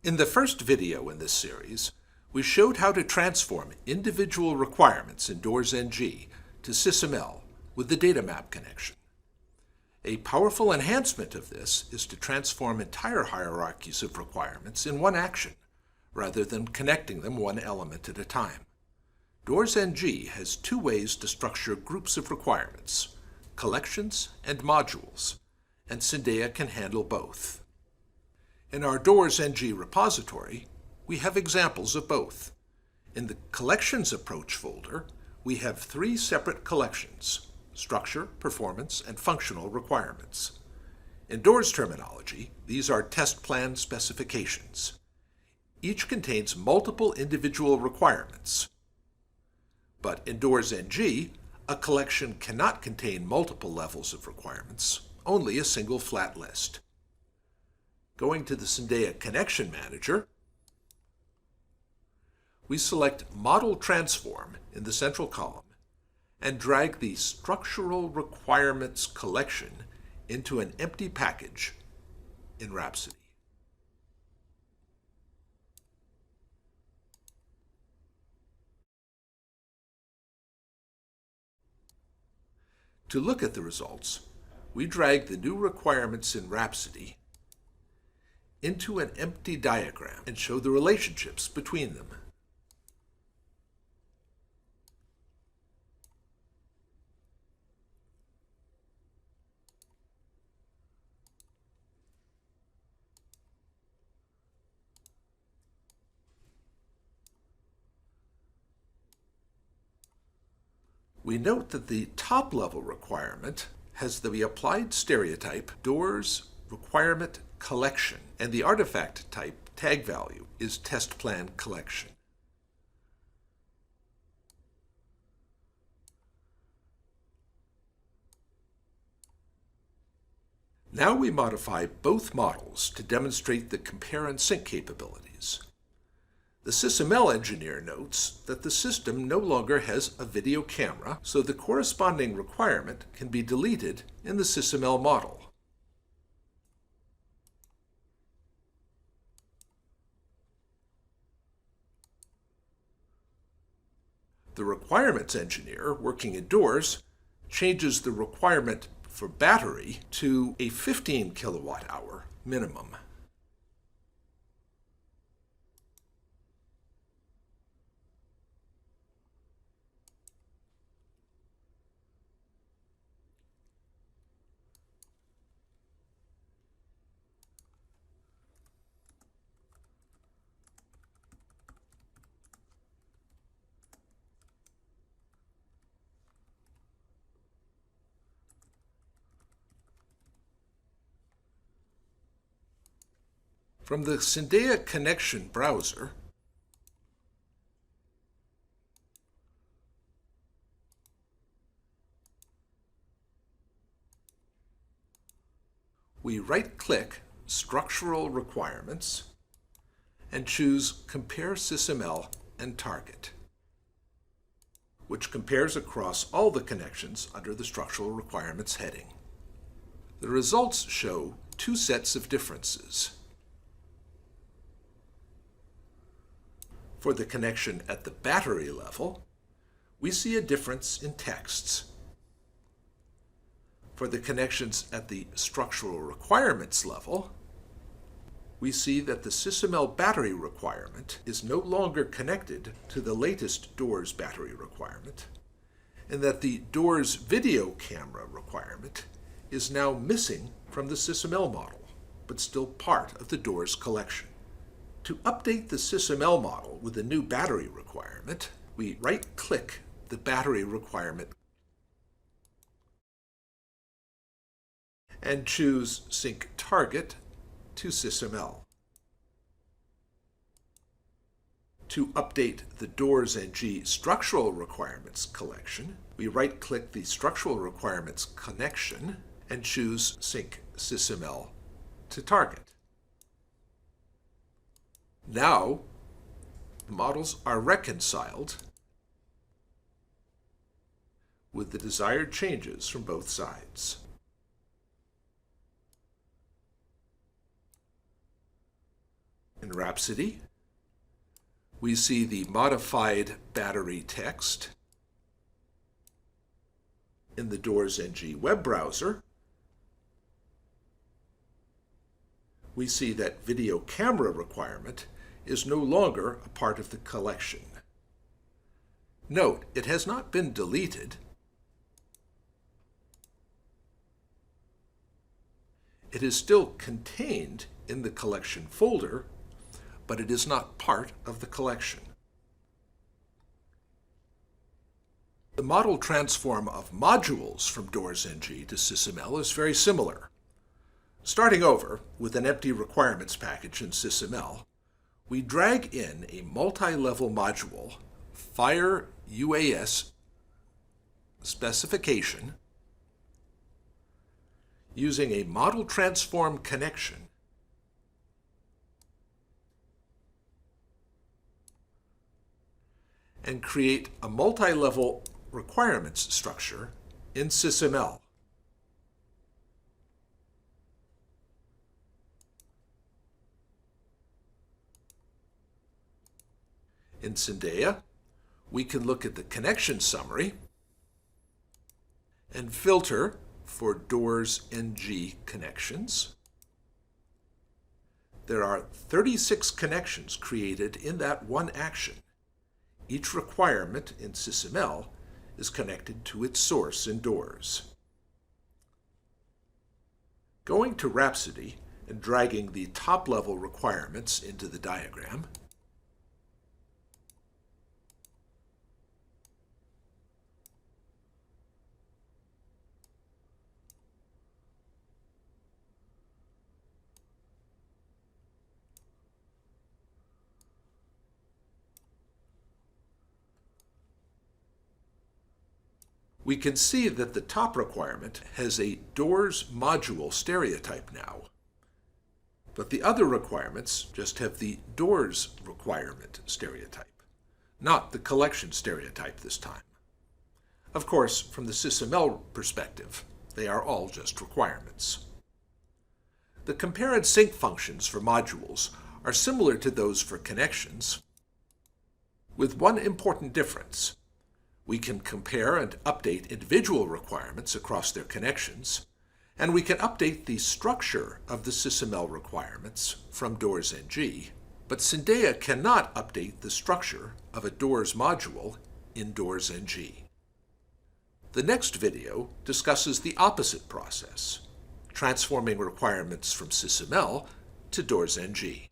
In the first video in this series, we showed how to transform individual requirements in DoorsNG to SysML with the data map connection. A powerful enhancement of this is to transform entire hierarchies of requirements in one action, rather than connecting them one element at a time. DoorsNG has two ways to structure groups of requirements, collections and modules, and Syndea can handle both. In our DoorsNG repository, we have examples of both. In the Collections Approach folder, we have three separate collections: structure, performance, and functional requirements. In Doors terminology, these are test plan specifications. Each contains multiple individual requirements. But in DoorsNG, a collection cannot contain multiple levels of requirements, only a single flat list. Going to the Syndea Connection Manager, we select Model Transform in the central column and drag the Structural Requirements collection into an empty package in Rhapsody. To look at the results, we drag the new requirements in Rhapsody into an empty diagram and show the relationships between them. We note that the top-level requirement has the applied stereotype Doors Requirement Collection, and the artifact type tag value is Test Plan Collection. Now we modify both models to demonstrate the compare and sync capabilities. The SysML engineer notes that the system no longer has a video camera, so the corresponding requirement can be deleted in the SysML model. The requirements engineer working in Doors changes the requirement for battery to a 15 kilowatt hour minimum. From the Syndea Connection browser, we right-click Structural Requirements and choose Compare SysML and Target, which compares across all the connections under the Structural Requirements heading. The results show two sets of differences. For the connection at the battery level, we see a difference in texts. For the connections at the structural requirements level, we see that the SysML battery requirement is no longer connected to the latest Doors battery requirement, and that the Doors video camera requirement is now missing from the SysML model, but still part of the Doors collection. To update the SysML model with the new battery requirement, we right-click the battery requirement and choose Sync Target to SysML. To update the DoorsNG Structural Requirements collection, we right-click the Structural Requirements connection and choose Sync SysML to Target. Now, the models are reconciled with the desired changes from both sides. In Rhapsody, we see the modified battery text. In the DoorsNG web browser, we see that video camera requirement is no longer a part of the collection. Note, it has not been deleted. It is still contained in the collection folder, but it is not part of the collection. The model transform of modules from DoorsNG to SysML is very similar. Starting over with an empty requirements package in SysML, we drag in a multi-level module, Fire UAS specification, using a model transform connection and create a multi-level requirements structure in SysML. In Syndeia, we can look at the connection summary and filter for DoorsNG connections. There are 36 connections created in that one action. Each requirement in SysML is connected to its source in Doors. Going to Rhapsody and dragging the top-level requirements into the diagram, we can see that the top requirement has a Doors module stereotype now, but the other requirements just have the Doors requirement stereotype, not the collection stereotype this time. Of course, from the SysML perspective, they are all just requirements. The compare and sync functions for modules are similar to those for connections, with one important difference. We can compare and update individual requirements across their connections, and we can update the structure of the SysML requirements from DoorsNG, but Syndeia cannot update the structure of a Doors module in DoorsNG. The next video discusses the opposite process, transforming requirements from SysML to DoorsNG.